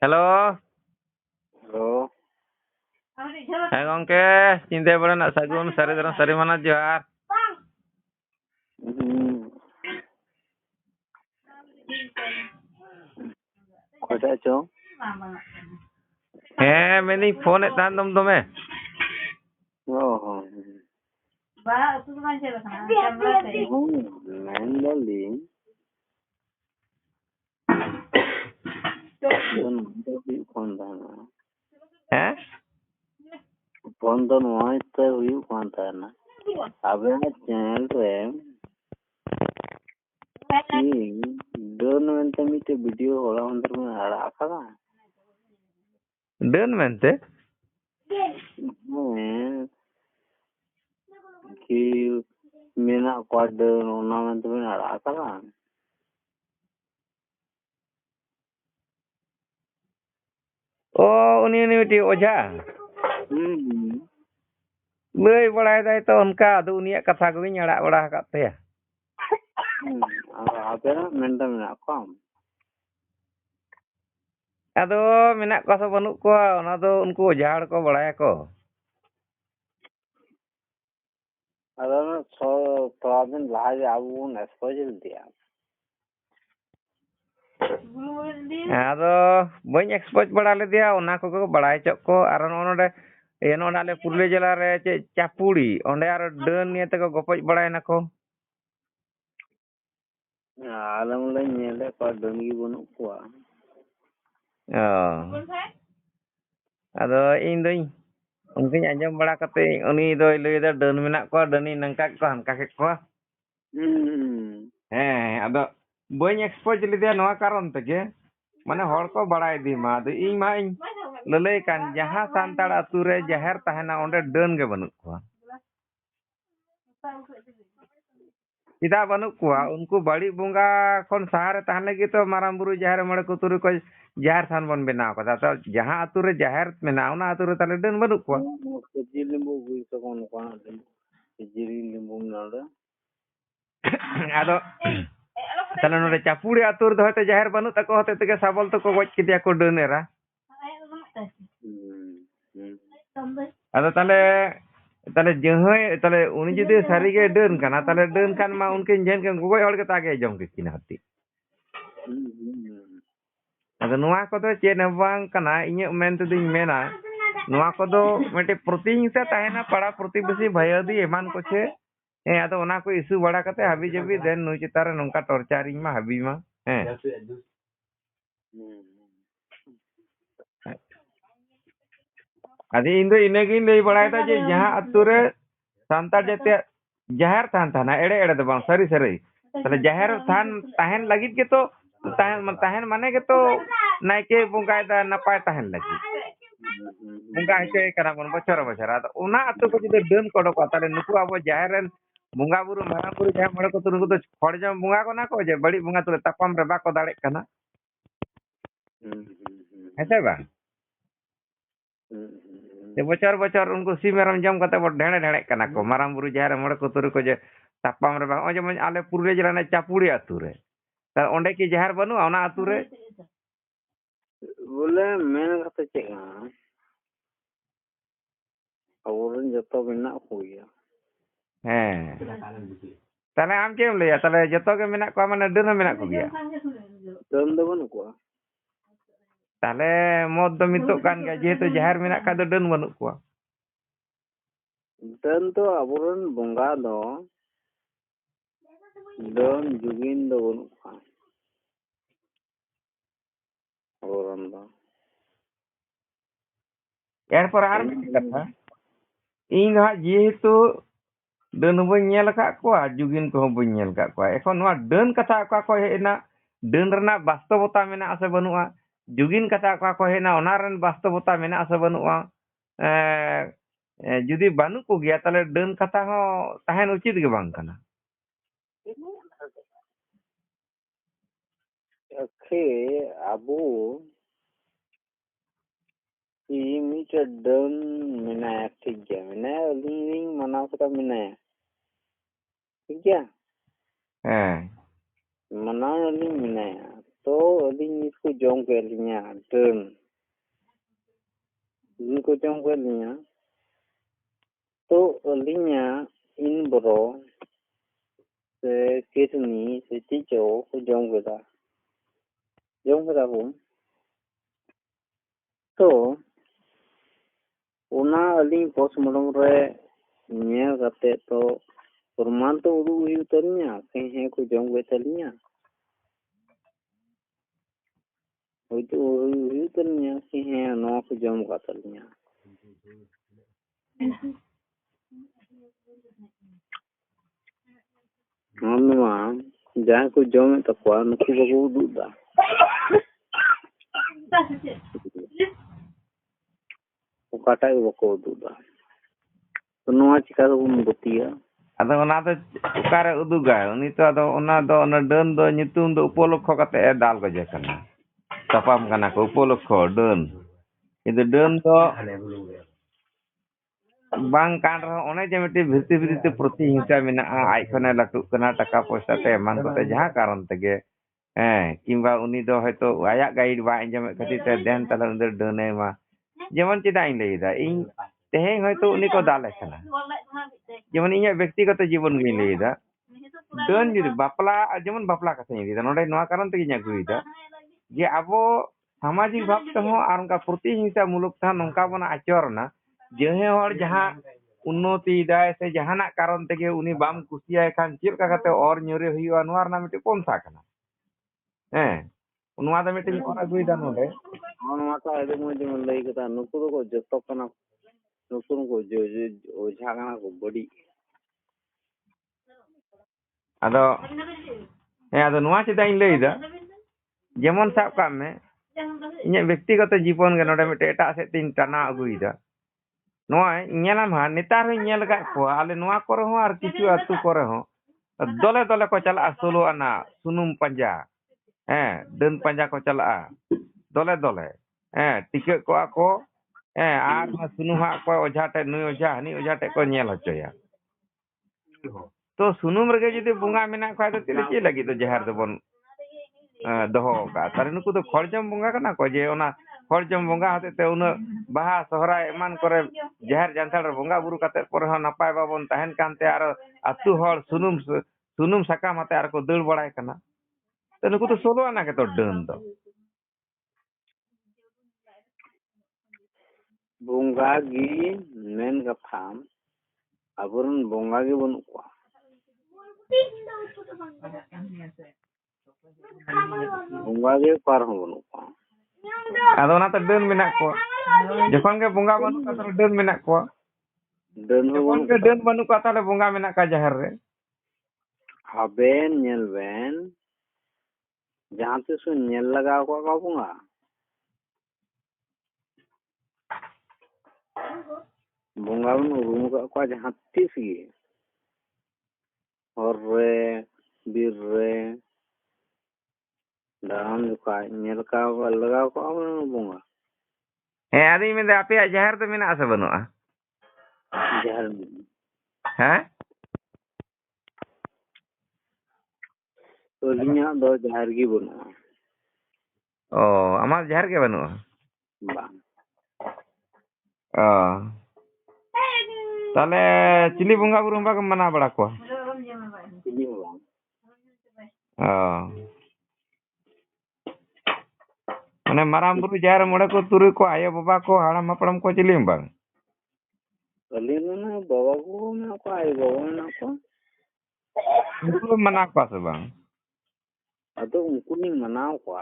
Halo, Halo. hai gongke, cinta beren nak sagun sari terang sari mana johar. Kota chong? Meni phone et tan dom dome. Oh. Ba, tu kan cakap sana. Kamera teh. Mandolin. Kondana. Kondana waita huyu kondana. Abang channel re. Dono mente mite video hola under में आ रहा Den mente? कि मेना quad नोना mente में आ रहा था Oh, uni miti oja. Lei balai dai to onka adu unia katha ko nyara bada kat te. apa na mente में आपका Ado menak ko so banuk ko ona do unku oja ko balai ko. अगर थोड़ा दिन लाज आबू न exposure दिया Ado bañ expose bada le dia ona ko ko balai chok ko aron onode eno ale Purulia jela re che Capuri onde aro den nie te ko gopoj balai na ko. आलम ले नेले पर dengue बनु कुआ Ado ᱤᱧ ᱫᱚᱧ ᱩᱱᱠᱩᱧ ᱟᱸᱡᱚᱢ ᱵᱟᱲᱟ ᱠᱟᱛᱮ ᱩᱱᱤ ᱫᱚᱭ ᱞᱟᱹᱭᱫᱟ ᱰᱟᱹᱱ ᱢᱮᱱᱟᱜ ᱠᱚᱣᱟ ᱰᱟᱹᱱᱤ ᱱᱚᱝᱠᱟ ᱠᱚ ᱦᱟᱱᱠᱟ ᱠᱮᱫ ᱠᱚᱣᱟ ᱦᱮᱸ ᱟᱫᱚ ᱵᱟᱹᱧ ᱮᱠᱥᱯᱳᱡ ᱞᱮᱫᱮᱭᱟ ᱱᱚᱣᱟ ᱠᱟᱨᱚᱱ ᱛᱮᱜᱮ ᱢᱟᱱᱮ ᱦᱚᱲ ᱠᱚ ᱵᱟᱲᱟᱭ ᱤᱫᱤ ᱢᱟ ᱟᱫᱚ ᱤᱧ ᱢᱟ ᱤᱧ ᱞᱟᱹᱞᱟᱹᱭ ᱠᱟᱱ ᱡᱟᱦᱟᱸ ᱥᱟᱱᱛᱟᱲ ᱟᱹᱛᱩ ᱨᱮ ᱡᱟᱦᱮᱨ ᱛᱟᱦᱮᱱᱟ ᱚᱸᱰᱮ ᱰᱟᱹᱱ ᱜᱮ ᱵᱟᱹᱱᱩᱜ ᱠᱚᱣᱟ ᱪᱮᱫᱟᱜ ᱵᱟᱹᱱᱩᱜ ᱠᱚᱣᱟ ᱩᱱᱠᱩ ᱵᱟᱹᱲᱤᱡ ᱵᱚᱸᱜᱟ ᱠᱷᱚᱱ ᱥᱟᱦᱟᱨᱮ ᱛᱟᱦᱮᱱ ᱞᱟᱹᱜᱤᱫ ᱛᱚ ᱢᱟᱨᱟᱝ ᱵᱩᱨᱩ ᱡᱟᱦᱮᱨ ᱢᱚᱬᱮ ᱠᱚ ᱛᱩᱨᱩᱭ ᱠᱚ ᱡᱟᱦᱮᱨ ᱛᱷᱟᱱ ᱵᱚᱱ ᱵᱮᱱᱟᱣ ᱠᱟᱫᱟ ᱛᱚ ᱡᱟᱦᱟᱸ ᱟᱹᱛᱩ ᱨᱮ ᱡᱟᱦᱮᱨ ᱢᱮᱱᱟᱜᱼᱟ ᱚᱱᱟ ᱟᱹᱛᱩ ᱨᱮ ᱛᱟᱦᱞᱮ ᱰᱟᱹᱱ ᱵᱟᱹᱱᱩᱜ ᱠᱚᱣᱟ जिलिम्बू गुई तो कौन कौन जिलिम्बू नाले ᱟᱫᱚ ᱛᱟᱦᱞᱮ ᱱᱚᱰᱮ ᱪᱟᱯᱩᱲᱤ ᱟᱹᱛᱩ ᱨᱮᱫᱚ ᱦᱚᱭᱛᱚ ᱡᱟᱦᱮᱨ ᱵᱟᱹᱱᱩᱜ ᱛᱟᱠᱚ ᱦᱚᱛᱮᱡ ᱛᱮᱜᱮ ᱥᱟᱵᱚᱞ ᱛᱮᱠᱚ ᱜᱚᱡ ᱠᱮᱫᱮᱭᱟ ᱠᱚ ᱰᱟᱹᱱ ᱮᱨᱟ ᱟᱫᱚ তাহলে ᱡᱟᱦᱟᱸᱭ ᱛᱟᱦᱞᱮ ᱩᱱᱤ ᱡᱩᱫᱤ ᱥᱟᱹᱨᱤᱜᱮ ᱰᱟᱹᱱ ᱠᱟᱱᱟ ᱛᱟᱦᱞᱮ ᱰᱟᱹᱱ ᱠᱷᱟᱱ ᱢᱟ ᱩᱱᱠᱤᱱ ᱡᱮᱱ ᱜᱚᱜᱚᱡ ᱦᱚᱲ ᱜᱮ ᱛᱟᱜᱮ ᱡᱚᱢ ᱠᱮᱠᱤᱱ ᱦᱟᱹᱛᱤ ᱟᱫᱚ ᱱᱚᱣᱟ ᱠᱚᱫᱚ ᱪᱮᱫ ᱦᱚᱸ ᱵᱟᱝ ᱠᱟᱱᱟ ᱤᱧᱟᱹᱜ ᱢᱮᱱ ᱛᱮᱫᱚᱧ ᱢᱮᱱᱟ ᱱᱚᱣᱟ ᱠᱚᱫᱚ ᱢᱤᱫᱴᱮᱡ ᱯᱨᱚᱛᱤᱦᱤᱝᱥᱟ ᱛᱟᱦᱮᱱᱟ ᱯᱟᱲᱟ ᱯᱨᱚᱛᱤᱵᱮᱥᱤ ᱵᱷᱟᱭᱟᱫᱤ ᱮᱢᱟᱱ ᱠᱚ ᱪᱮ ᱟᱫᱚ ᱚᱱᱟ ᱠᱚ ᱤᱥᱩ ᱵᱟᱲᱟ ᱠᱟᱛᱮ ᱦᱟᱵᱤ ᱡᱟᱵᱤ ᱫᱮᱱ ᱱᱩᱭ ᱪᱮᱛᱟᱱ ᱨᱮ ᱱᱚᱝᱠᱟ ᱴᱚᱨᱪᱟᱨᱤᱧ ᱢᱟ ᱦᱟᱵᱤ ᱢᱟ ᱟᱫᱚ ᱤᱧ ᱫᱚ ᱤᱱᱟᱹᱜᱤᱧ ᱞᱟᱹᱭ ᱵᱟᱲᱟᱭᱮᱫᱟ ᱡᱮ ᱡᱟᱦᱟᱸ ᱟᱹᱛᱩ ᱨᱮ ᱥᱟᱱᱛᱟᱲ ᱡᱟᱹᱛᱤ ᱡᱟᱦᱮᱨ ᱛᱷᱟᱱ ᱛᱟᱦᱮᱱᱟ ᱮᱲᱮ ᱮᱲᱮ ᱫᱚ ᱵᱟᱝ ᱥᱟᱹᱨᱤ ᱥᱟᱹᱨᱤ ᱛᱟᱦᱞᱮ ᱡᱟᱦᱮᱨ ᱛᱷᱟᱱ ᱛᱟᱦᱮᱱ ᱞᱟᱹᱜᱤᱫ ᱜᱮᱛᱚ ᱛᱟᱦᱮᱱ ᱢᱟᱱᱮ ᱜᱮᱛᱚ ᱱᱟᱭᱠᱮ ᱵᱚᱸᱜᱟᱭᱮᱫᱟ ᱱᱟᱯᱟᱭ ᱛᱟᱦᱮᱱ ᱞᱟᱹᱜᱤᱫ ᱵᱚᱸᱜᱟ ᱦᱚᱪᱚᱭ ᱠᱟᱱᱟ ᱵᱚᱱ ᱵᱚᱪᱷᱚᱨ ᱵᱚᱪᱷᱚᱨ ᱟᱫᱚ ᱚᱱᱟ ᱟᱹᱛᱩ ᱠᱚ ᱡᱩᱫᱤ ᱰᱟᱹᱱ ᱠᱚ ᱚᱰᱚᱠᱚᱜᱼᱟ ᱛᱟᱦᱞᱮ ᱱᱩᱠᱩ ᱟᱵᱚ ᱡᱟᱦᱮᱨ ᱨᱮᱱ ᱵᱚᱸᱜᱟ ᱵᱩᱨᱩ ᱢᱟᱨᱟᱝ ᱵᱩᱨᱩ ᱡᱟᱦᱮᱨ ᱢᱚᱬᱮ ᱠᱚ ᱛᱩᱨᱩᱭ ᱠᱚ ᱫᱚ ᱦᱚᱲ ᱡᱚᱢ ᱵᱚᱸᱜᱟ ᱠᱟᱱᱟ ᱠᱚ ᱡᱮ ᱵᱟᱹᱲᱤᱡ ᱵᱚᱸᱜᱟ ᱛᱩᱞᱩᱡ ᱛᱟᱯᱟᱢ ᱨᱮ ᱵᱟᱠᱚ ᱫᱟᱲᱮᱜ ᱠᱟᱱᱟ ᱦᱮᱸ ᱥᱮ ᱵᱟᱝ ᱵᱚᱪᱷᱚᱨ ᱵᱚᱪᱷᱚᱨ ᱩᱱᱠᱩ ᱥᱤᱢ ᱢᱮᱨᱚᱢ ᱡᱚᱢ ᱠᱟᱛᱮ ᱵᱚ ᱰᱷᱮᱲᱮ ᱰᱷᱮᱲᱮᱜ ᱠᱟᱱᱟ ᱠᱚ ᱢᱟᱨᱟᱝ ᱵᱩᱨᱩ ᱡᱟᱦᱮᱨ ᱢᱚᱬᱮ ᱠᱚ ᱛᱩᱨᱩᱭ ᱠᱚ ᱡᱮ ᱛᱟᱯᱟᱢ ᱨᱮ ᱵᱟᱝ ᱱᱚᱜᱼᱚᱭ ᱡᱮᱢᱚᱱ ᱟᱞᱮ ᱯᱩᱨᱩᱞᱤᱭᱟᱹ ᱡᱮᱞᱟ ᱨᱮᱱᱟᱜ ᱪᱟᱯᱩᱲᱤ ᱟᱹᱛᱩ ᱨᱮ ᱚᱸᱰे ᱠᱤ ᱡᱟᱦᱮᱨ ᱵᱟᱹᱱᱩᱜᱼᱟ ᱚᱱᱟ ᱟᱹᱛᱩ ᱨᱮ बोले मैंने कहा check aburan joto menak ko ya ᱦᱮᱸ ᱛᱟᱦᱞᱮ ᱟᱢ ᱪᱮᱫ ᱮᱢ ᱞᱟᱹᱭᱟ ᱛᱟᱦᱞᱮ ᱡᱚᱛᱚ ᱜᱮ ᱢᱮᱱᱟᱜ ᱠᱚᱣᱟ ᱢᱟᱱᱮ ᱰᱟᱹᱱ ᱦᱚᱸ ᱢᱮᱱᱟᱜ ᱠᱚᱜᱮᱭᱟ dan do banu ko ᱛᱟᱦᱞᱮ ᱢᱚᱛ ᱫᱚ ᱢᱤᱫᱚᱜ ᱠᱟᱱ ᱜᱮᱭᱟ ᱡᱮᱦᱮᱛᱩ ᱡᱟᱦᱮᱨ ᱢᱮᱱᱟᱜ ᱠᱷᱟᱡ ᱫᱚ ᱰᱟᱹᱱ ᱵᱟᱹᱱᱩᱜ ᱠᱚᱣᱟ dan to aburan bonga do dan jugin do banu ko aburan do এরপর আর একটা কথা ᱤᱧ ᱫᱚ ᱦᱟᱸᱜ ᱡᱮᱦᱮᱛᱩ ᱰᱟᱹᱱ ᱦᱚᱸ ᱵᱟᱹᱧ ᱧᱮᱞ ᱟᱠᱟᱫ ᱠᱚᱣᱟ ᱡᱩᱜᱤᱱ ᱠᱚᱦᱚᱸ ᱵᱟᱹᱧ ᱧᱮᱞ ᱟᱠᱟᱫ ᱠᱚᱣᱟ ᱮᱠᱷᱚᱱ ᱱᱚᱣᱟ ᱰᱟᱹᱱ ᱠᱟᱛᱷᱟ ᱚᱠᱟ ᱠᱷᱚᱡ ᱦᱮᱡ ᱮᱱᱟ ᱰᱟᱹᱱ ᱨᱮᱱᱟᱜ ᱵᱟᱥᱛᱚᱵᱚᱛᱟ ᱢᱮᱱᱟᱜ ᱟᱥᱮ ᱵᱟᱹᱱᱩᱜᱼᱟ ᱡᱩᱜᱤᱱ ᱠᱟᱛᱷᱟ ᱚᱠᱟ ᱠᱷᱚᱡ ᱦᱮᱡ ᱮᱱᱟ ᱚᱱᱟ ᱨᱮᱱ ᱵᱟᱥᱛᱚᱵᱚᱛᱟ ᱢᱮᱱᱟᱜ ᱟᱥᱮ ᱵᱟᱹᱱᱩᱜᱼᱟ ᱡᱩᱫᱤ ᱵᱟᱹᱱᱩᱜ ᱠᱚᱜᱮᱭᱟ ᱛᱟᱦᱞᱮ ᱰᱟᱹᱱ ᱠᱟᱛᱷᱟ ᱦᱚᱸ ᱛᱟᱦᱮᱱ ᱩᱪᱤᱛ ᱜᱮ ᱵᱟᱝ ᱠᱟᱱᱟ akhe abu mita dan menaya ठीक गया menaya ling manaw kata menaya ठीक गया ᱦᱮᱸ manaw ling menaya तो अलिंग इसको जम के लिया डन इनको जम के लिया तो अलिंगा इन बरो से किडनी से चीजों को जम के हूँ तो उना अलिंग पोस्टमार्टम रे ᱧᱮᱞ ᱠᱟᱛᱮ तो प्रमाण तो उदू हुई तलिया कहीं है को जम के तलिया हुई तो हुई तलिया कहीं है नौ को जम का तलिया हम जहाँ को जम तकवा नुकु बगो उदूदा ओकाटा बको उदूदा तो नवा चिका को बतिया ᱟᱫᱚ ᱚᱱᱟ ᱫᱚ ᱚᱠᱟᱨᱮ ᱩᱫᱩᱜᱟᱭ ᱩᱱᱤ ᱛᱚ ᱟᱫᱚ ᱚᱱᱟ ᱫᱚ ᱚᱱᱟ ᱰᱟᱹᱱ ᱫᱚ ᱧᱩᱛᱩᱢ ᱫᱚ ᱩᱯᱚᱞᱚᱠᱠᱷᱚ ᱠᱟᱛᱮ ᱮ ᱫᱟᱞ ᱜᱚᱡᱮ ᱠᱟᱱᱟ ᱛᱟᱯᱟᱢ ᱠᱟᱱᱟ ᱠᱚ ᱩᱯᱚᱞᱚᱠᱠᱷᱚ ᱰᱟᱹᱱ ᱠᱤᱱᱛᱩ ᱰᱟᱹᱱ ᱫᱚ ᱵᱟᱝ ᱠᱟᱱ ᱨᱮᱦᱚᱸ ᱚᱱᱮ ᱡᱮ ᱢᱤᱫᱴᱤᱡ ᱵᱷᱤᱛᱤᱨ ᱵᱷᱤᱛᱤᱨ ᱯᱨᱚᱛᱤᱦᱤᱝᱥᱟ ᱢᱮᱱᱟᱜᱼᱟ ᱟᱡ ᱠᱷᱚᱱᱮ ᱞᱟᱹᱴᱩᱜ ᱠᱟᱱᱟ ᱴᱟᱠᱟ ᱯᱚᱭᱥᱟ ᱛᱮ ᱮᱢᱟᱱ ᱠᱚᱛᱮ ᱡᱟᱦᱟᱸ ᱠᱟᱨᱚᱱ ᱛᱮᱜᱮ ᱠᱤᱝᱵᱟ ᱩᱱᱤ ᱫᱚ ᱦᱚᱭᱛᱳ ᱟᱭᱟᱜ ᱜᱟᱭᱤᱰ ᱵᱟᱭ ᱟᱸᱡᱚᱢᱮᱫ ᱠᱷᱟᱹᱛᱤᱨ ᱛᱮ ᱫᱮᱱ ᱛᱟᱦᱞᱮ ᱩᱱᱤ ᱫᱚ ᱰᱟᱹᱱᱮ ᱮᱢᱟ ᱡᱮᱢᱚᱱ ᱪᱮᱫᱟᱜ ᱤᱧ ᱞᱟᱹᱭᱫᱟ ᱤᱧ ᱛᱮᱦᱮᱧ ᱦᱚᱭᱛᱳ ᱩᱱᱤ ᱠᱚ ᱫᱟᱞᱮ ᱠᱟᱱᱟ जेमन ᱤᱧᱟᱹᱜ व्यक्तिगत जीवन ᱜᱤᱧ ᱞᱟᱹᱭᱫᱟ ᱰᱟᱹᱱ ᱡᱩᱫᱤ ᱵᱟᱯᱞᱟ ᱡᱮᱢᱚᱱ ᱵᱟᱯᱞᱟ ᱠᱟᱛᱷᱟᱧ ᱞᱟᱹᱭᱫᱟ ᱱᱚᱰᱮ ᱱᱚᱣᱟ ᱠᱟᱨᱚᱱ ᱛᱮᱜᱤᱧ ᱟᱹᱜᱩᱭᱮᱫᱟ ᱡᱮ ᱟᱵᱚ सामाजिक भाव तेहों और उनका प्रतिहिंसा मूलक था नौका बना आचरना जहे और जहाँ उन्नति दाय से जहाना कारण तेगे उनी बाम कुसिया खान चेक काते और न्यूरे हुआ नोर ना मिटे पोंसा कना उनवा दा मिटे और अगुइदा नोडे नोवा का एदे मो जे लई कता नुकु को जतो कना नुकु को जो ओझा कना को बड़ी आदो आदो नोवा चेदा इन लईदा जेमन साब का में ᱤᱧᱟᱹᱜ व्यक्तिगत जीवन गे नोडे मिटे एटा से तीन टाना अगुइदा नोआ ᱧᱮᱞᱟᱢ ᱦᱟ ᱱᱮᱛᱟᱨ ᱦᱚᱸ ᱧᱮᱞ ᱠᱟᱜ ᱠᱚᱣᱟ ᱟᱞᱮ ᱱᱚᱣᱟ ᱠᱚᱨᱮ ᱦᱚᱸ ᱟᱨ ᱠᱤᱪᱷᱩ ᱟᱹᱛᱩ ᱠᱚᱨᱮ ᱦᱚᱸ ᱫᱚᱞᱮ ᱫᱚᱞᱮ ᱠᱚ ᱪᱟᱞᱟᱜᱼᱟ 16 ᱟᱱᱟ ᱥᱩᱱᱩᱢ ᱯᱟᱸᱡᱟ ᱰᱟᱹᱱ ᱯᱟᱸᱡᱟ ᱠᱚ ᱪᱟᱞᱟᱜᱼᱟ ᱫᱚᱞᱮ ᱫᱚᱞᱮ ᱴᱤᱠᱟᱹᱜ ᱠᱚᱣᱟ ᱠᱚ ᱟᱨ ᱥᱩᱱᱩᱢ ᱦᱟᱜ ᱠᱚ ᱚᱡᱷᱟ ᱴᱷᱮᱡ ᱱᱩᱭ ᱚᱡᱷᱟ ᱦᱟᱹᱱᱤ ᱚᱡᱷᱟ ᱴᱷᱮᱡ ᱠᱚ ᱧᱮᱞ ᱦᱚᱪᱚᱭᱟ तो सुनुम रगे जदि बुंगा मेना खाय तो तिले चे लगी तो जहर दबन दहो का तारे नुकु तो खरजम बुंगा कना को जे ओना खरजम बुंगा हते ते उन बाहा सहरा एमान करे जहर जानथाड़ बुंगा बुरु कते पर ह नपाय बाबन तहन कानते आर अतु हर सुनुम सकाम हते आर को दळ बड़ाय कना तो नुकु तो सोलो आना के तो डन दो बुंगा गी मेन गथाम अबरन बुंगा गे बनु को बुंगा गे पार हो बनु को आदो ना तो डन मेना को जखन के बुंगा बनु का तो डन मेना को डन जखन के डन बनु का ताले बुंगा मेना का जहर रे हबेन नेलबेन जहां ते सु नेल लगा को का बुंगा बुंगा बन रूम का जहां तीस गे और रे बीर रे दाम का नेल का लगा को बुंगा आदि में दे आपे जहर तो मेना से बनुआ जहर हैं तो लिया दो जहर की बनुआ ओ अमार जहर के बनुआ बा ताले चिली बुंगा बुरु बा मना बड़ा को चिली हो माने माराम बुरु जहर मोड़े को तुरु को आयो बाबा को हाड़म हपड़म को चिली बा अली ना बाबा को ना को आयो बाबा ना को उनको मना को से बा अतो उनको नहीं मनाओ को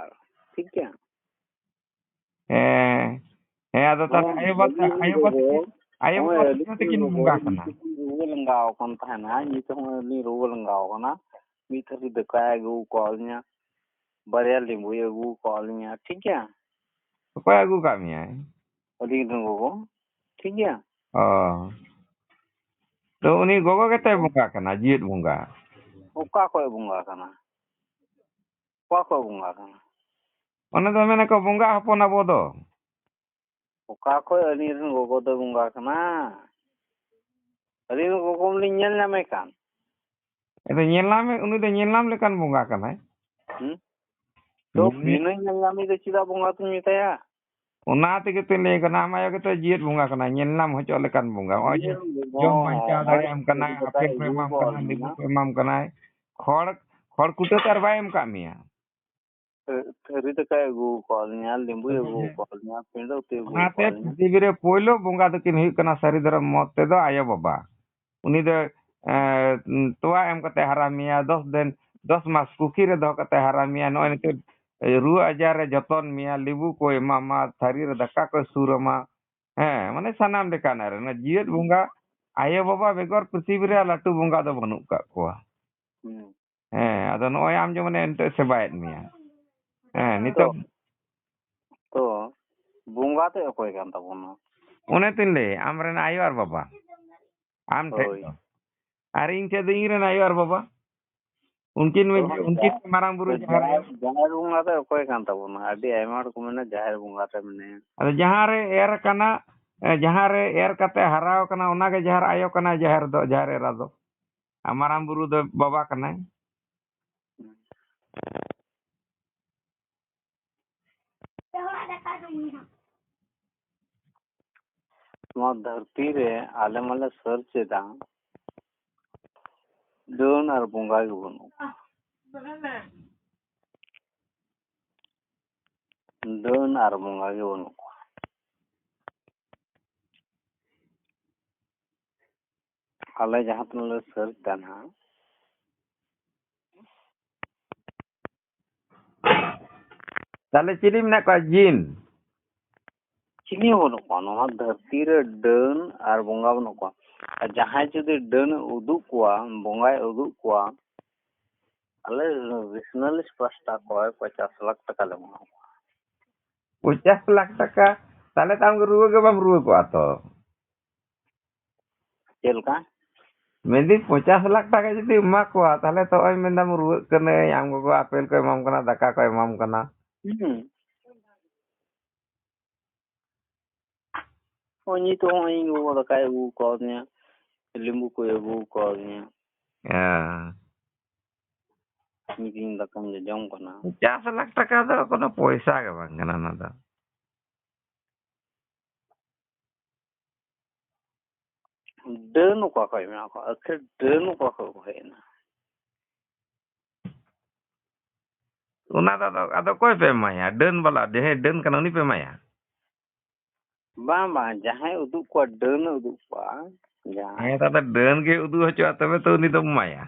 ठीक है आदो ता आयो बाबा किन बुंगा कना रोग लंगाओ कन थाना नि तो नि रोग लंगाओ कना मी थरी दकाय गु कॉलnya बरिया लिंबू गु कॉलnya ठीक है को आगु का मिया अली दंगो को ठीक है तो उनी गोगो केते बुंगा कना जीत बुंगा ओका को बुंगा कना बुंगा कना ओने तो मेने को बुंगा हपना बोदो ओका को अली रन गोगो दो बुंगा कना अली गोगो मलि ñel नामे कान एतो ñelनाम उनी दो ñelनाम लेकान बुंगा कना तो बिना nyami do chida bonga tu metaya ona tege te le kana amayo ke to jiet bunga kana nyenam hocho lekan bunga o je jom banca dari am kana apel pe mam kana libu pe mam kana khor kuto tar baem kamia thari to kay gu kolnya limbu gu kolnya pindo te gu onate prithivi re poilo bunga do kin hui kana sari daram mot te do ayo baba uni do toa em kate haramia 10 mas kuki re do kate haramia no ni ru ajar re joton mia libu ko mama thari re daka ko surama mane sanam dekana re na jiet bunga ayo baba begor prithivi re latu bunga do banuk ka ko ado noy am jemane ente sebaet mia nito तो bunga te okoy kan tabona one tinle amren ayo ar baba am the ar ing te do ingren ayo ar baba unkin marang buru jahar bunga te okoy kan tabona adi aymar ko mena jahar bunga te mene ado jahare er kana jahare er kate harao kana onage jahar ayo kana jahar do jahar era do amarang buru do baba kana ᱱᱚᱣᱟ ᱫᱷᱟᱹᱨᱛᱤ ᱨᱮ ᱟᱞᱮ ᱢᱟᱞᱮ search ᱮᱫᱟ ᱰᱟᱹᱱ ᱟᱨ ᱵᱚᱸᱜᱟ ᱜᱮ ᱵᱟᱹᱱᱩᱜ ᱰᱟᱹᱱ ᱟᱨ ᱵᱚᱸᱜᱟ ᱜᱮ ᱵᱟᱹᱱᱩᱜ ᱠᱚᱣᱟ ᱟᱞᱮ ᱡᱟᱦᱟᱸ ᱛᱤᱱᱟᱹᱜ ᱞᱮ ᱥᱟᱨᱪ ᱮᱫᱟ ᱱᱟᱦᱟᱜ তাহলে চিনি মেনা কয় জিন চিনি বানুক কোয়া ᱱᱚᱣᱟ ᱫᱷᱟᱹᱨᱛᱤ ᱨᱮ ᱰᱟᱹᱱ ᱟᱨ ᱵᱚᱸᱜᱟ ᱵᱟᱹᱱᱩᱜ ᱠᱚᱣᱟ ᱟᱨ ᱡᱟᱦᱟᱸᱭ ᱡᱩᱫᱤ ᱰᱟᱹᱱ ᱩᱫᱩᱜ ᱠᱚᱣᱟ ᱵᱚᱸᱜᱟᱭ ᱩᱫᱩᱜ ᱠᱚᱣᱟ ᱟᱞᱮ ᱨᱤᱡᱱᱟᱞᱤᱥ ᱯᱟᱥᱴᱟ ᱠᱷᱚᱡ 50 লাখ টাকা লে ᱮᱢᱟ ᱠᱚᱣᱟ 50 লাখ টাকা তাহলে তো আমাকে রুয়ে গে বাম রুয়ে কো আতো ᱪᱮᱫ ᱞᱮᱠᱟ মেদি 50 লাখ টাকা যদি এমা কো তাহলে তো ওই মেন্দাম রুয়ে কনে আম গো আপেল কো এমাম কনা দাকা কো এমাম কনা Oni to oni go da kai gu ko nya limbu ko gu ko nya meeting da kam jong kana 50 lakh টাকা তো কোনো পয়সা গে বাং কানা না দা đơn ko ko me ko akhir đơn ko ko he na una da ado koy pe maya den bala de den kana ni pe maya ba jahai uduk ko đơn uduk pa jahai ta den ge udu hocho tebe to ni do maya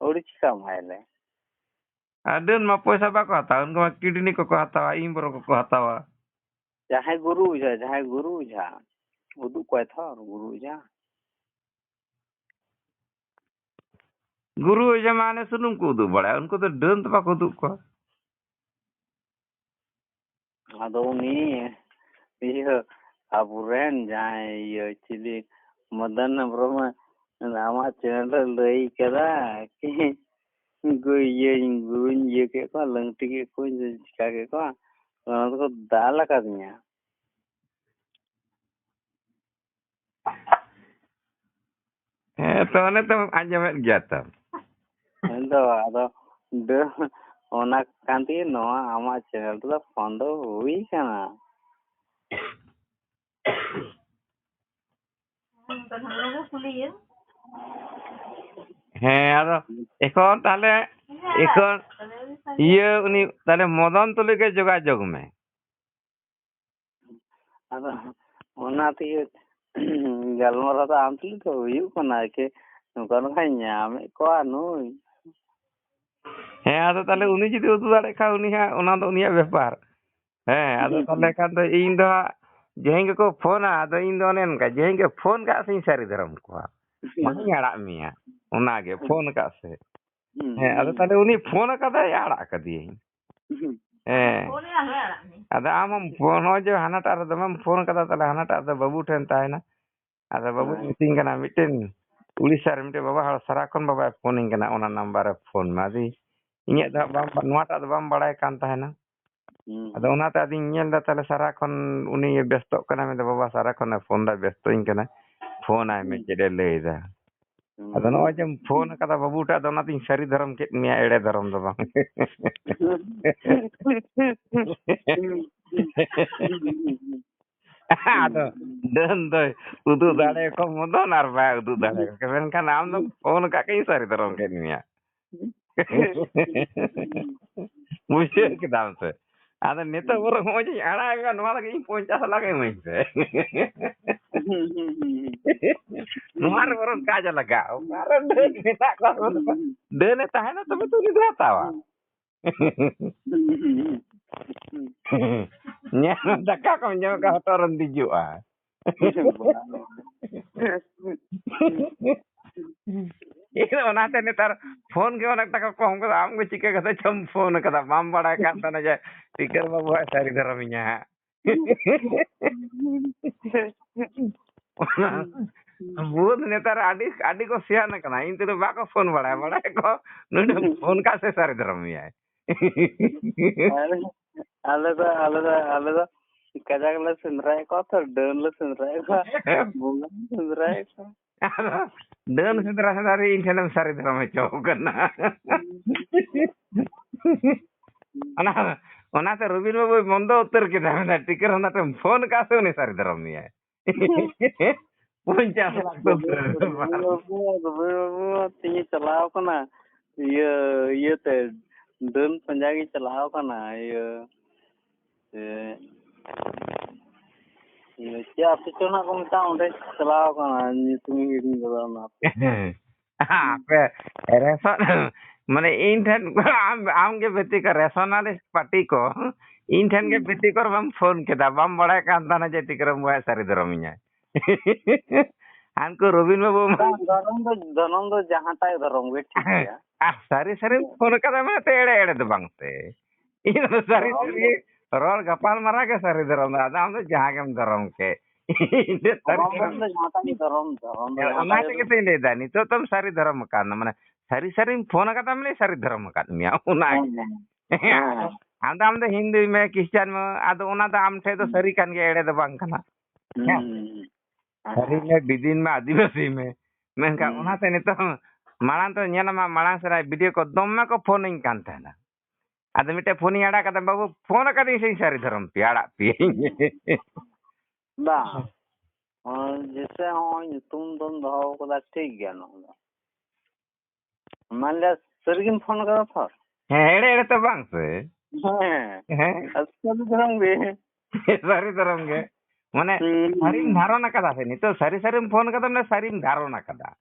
ori chika mai le den ma পয়সা ba ko hata unko kidney ko hata imbro ko hata jahai guru ja uduk ko tha guru ja गुरु जमाने सुनुम को उदू बड़ा उनको तो done तो बाको उदू को ado ni ये aburen jai ये chili madan brahma nama channel lei kada ki gue ke ko lengti ke ko jika ke ko ono ko dala kadnya तो ने तो आजमेट गया था endo ado de ona kanti no ama channel to phone do hui kana হ্যাঁ আর এখন তাহলে এখন ইয়ে উনি তাহলে মদন তুলিকে যোগাযোগ মে ado ona ti galmara ta amti to hui kana ke nukano kanya me ko anui হ্যাঁ আদো তাহলে উনি যদি উদু দাঁড়ে খা উনি হ্যাঁ ওনা তো উনিয়া ব্যাপার হ্যাঁ আদো তাহলে খান তো ইন দো যেহেঙ্গে को फोन आदो इन दो नेन का जेहेंगे फोन का सिं सारी धरम को मानी आड़ा मिया ओना गे फोन का से है अदो ताले उनी फोन का दा आड़ा का दिए है अदो आम फोन हो जो हनाटा रे दम फोन का ताले हनाटा द बाबू ठन ताय ना अदो बाबू मिटिंग कना मिटिन उड़ीसा रे मिटे बाबा हर सराखन बाबा फोनिंग कना ओना नंबर फोन मादी इnya दा बाम नोटा दा बाम बड़ाय कान ताय ना ᱟᱫᱚ ᱚᱱᱟᱛᱮ ᱟᱫᱤᱧ ᱧᱮᱞ ᱫᱟ ᱛᱟᱦᱞᱮ ᱥᱟᱨᱟ ᱠᱷᱚᱱ ᱩᱱᱤ ᱵᱮᱥᱛᱚᱜ ᱠᱟᱱᱟ ᱢᱮᱱᱫᱟ ᱵᱟᱵᱟ ᱥᱟᱨᱟ ᱠᱷᱚᱱ ᱯᱷᱳᱱ ᱫᱟ ᱵᱮᱥᱛᱚᱧ ᱠᱟᱱᱟ ᱯᱷᱳᱱ ᱟᱭ ᱢᱮ ᱪᱮᱫ ᱮ ᱞᱟᱹᱭ ᱫᱟ Ada no aja phone kata babu ta dona ting sari dharam ke mia ede dharam do bang. Ada dan do udu dale ko modo nar ba udu dale. Keben kan am do phone ka kai sari dharam ke mia. Musyrik ke dalam se. Ada neta orang mau jadi anak kan malah kayak poncas lagi main se. Nuar orang kaja laga. Orang neta kau deh neta hana tapi tu ni tawa. Nya daka kau nyawa kau orang dijua. Itu nanti netar phone ke orang tak kau angkat amgu cika kata jam phone kata mambara kan tanah aja pikir bawa sari daraminya. Buat netar adik ko siapa nak na itu tu bako phone bada ko nudu phone ka se sari daraminya. Alada kajak la sendrai ko to dan la sendrai ko bunga sendrai ko Dan dari internet sari drama cowok kena. Anak Rubin babu mondo utter kita mana tikar anak phone kasu nih sari drama ya. Puncak waktu tinggi चलाओ कना ये ते दन पंजाबी चलाओ कना ये क्या पिछोना को मिटा उन्हें चलाओ कना तुम्हें हिडिंग करना apa reson mana internet am ke beti ka rationalist party ko internet ke beti kor bam phone kita bam bada kan tanah jadi kerem buat sari draminya. Anko Robin babu धरम तो जहाँ तक धरम वे ठीक है sari phone kata mana ede tu bang te. Ini sari rol gapal marah ke sari dram ada am tu jahan kem dram ke. Ini sari धरम तो जहाँ तक धरम Ama kita ini dah ni tu tem sari dram kan mana sari phone kata mana sari dram kan miau unai. Anda am tu Hindu me Christian me ada una tu am te tu sari kan ke ede tu bang kana. Sari me bidin me adivasi me menka una te ni tu malang tu nyala ma malang serai video ko domma ko phone ing kan ta na. Ada mite phone ada kata babu phone kata isi sari dram pi ada pi. बा जैसे हाँ तुम दो को दा ठीक गया ना मान लिया सरगिन फोन करा था ede tu bang se. अच्छा तो धरम वे Sari dram ke. Mana sarim dharana kada se ni to sarim phone kada mana sarim dharana kada.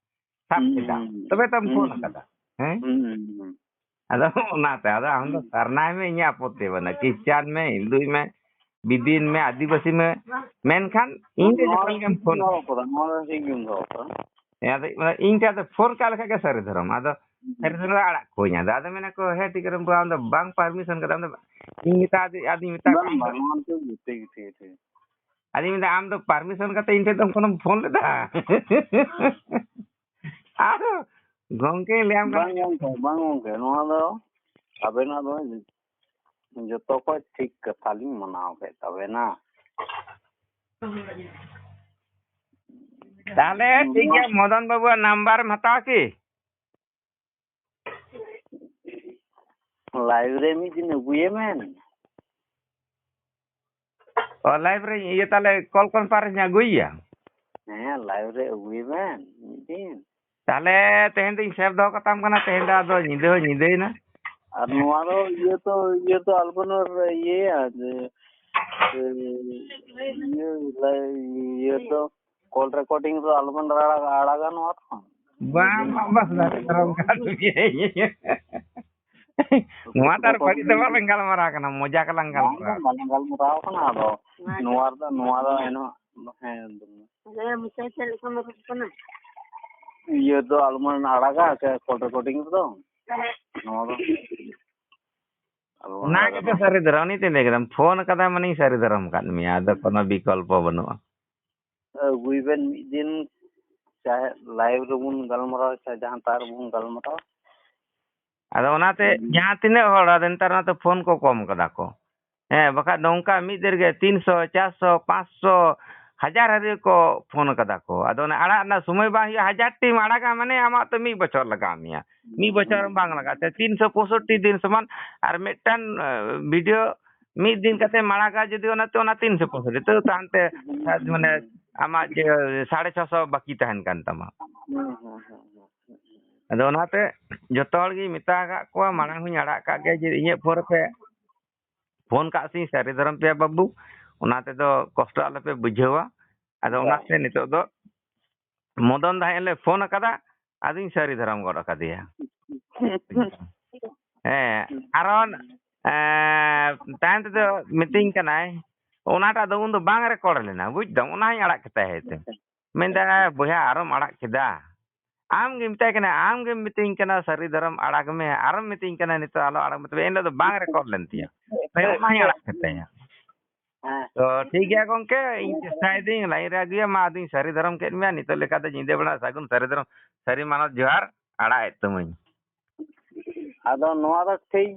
Sab kita. Tobe tam phone kada. Ada una te ada हम तो करना में ये आपत्ति बना Christian में हिंदू में बिदिन में आदिवासी में मेनखान इंटे जपन के फोन या तो इंटे तो फोन काल का सर धरम ada सर धरम आड़ा कोई ना दादा मैंने को है टिकरम को हम bank permission kada हम इंटा आदि मिता आदि मिता हम तो permission का तो इंटे तो कोनो फोन लेता आरो गंके ले हम के नोआ दो अबे ना दो जतो को ठीक कथाली मनाओ के तबे ना ताले ठीक है मदन बाबू नंबर मता की लाइब्रेरी में दिन गुए मैन और लाइब्रेरी ये ताले कौन पार nya guia हैं लाइब्रेरी गुए मैन दिन ताले तेहन दिन सेव दो कतम कना तेहन दा दो निदे ना और नुआरो ये तो अल्बनर ये आज ये तो कॉल रिकॉर्डिंग तो अल्बन आड़ा का नुआ था बस तरम का ये नुआ तार पड़ी तो लंगल मरा कना मजा का लंगल मरा कना दो नुआ दो है ना है ये तो अल्बन आड़ा का कॉल रिकॉर्डिंग तो ना के सरी धरम नहीं तेने एकदम फोन कदा मनी सरी धरम kan mi ada kono विकल्प बनवा गुइबन दिन चाहे लाइव रूम गलमरा चाहे जहां तार बुन गलमरा ada onate jahan tine hor ada ntar na to phone ko kom kada ko baka nongka mi derge 300 400 500 हजार हरी को फोन कदा को अदो ना आड़ा ना समय बा हुआ 1000 टी आड़ा का माने आमा तो 1 बछर लगा मिया 1 बछर बांग लगा ते 365 दिन समान और मिटन वीडियो 1 दिन कते माड़ा का जदी ओना तो ओना 365 तो तानते माने आमा जे 650 बाकी तहन कान तमा अदो ओनाते जतो हर गी मिता का को माना हुई आड़ा का के जे इये फोर पे फोन का सी सारी धरम पे बाबू ओनाते तो कष्ट आले पे बुझेवा अदो ओनाते नितो दो मदन दाइले फोन कदा आदिन सारी धरम गड कदिया आरोन तांत तो मीटिंग कनाय ओनाटा दो उन दो बांग रिकॉर्ड लेना बुझदम ओना ही अड़ा कते हेते मेंदा बोया आरम अड़ा केदा आम गे मिताय कना आम गे मीटिंग कना सारी धरम अड़ा में आरम मीटिंग कना नितो आलो अड़ा मतलब एन दो बांग रिकॉर्ड लेनतिया ओना ही अड़ा कते तो ठीक गया गोंके इन चेष्टा दी लाइन रे गया मा दी सारी धरम के में नितो लेका दे जिंदे बड़ा सागुन सारी धरम सारी मानव जोहार अड़ा एतमई आदो नोआ दा ठीक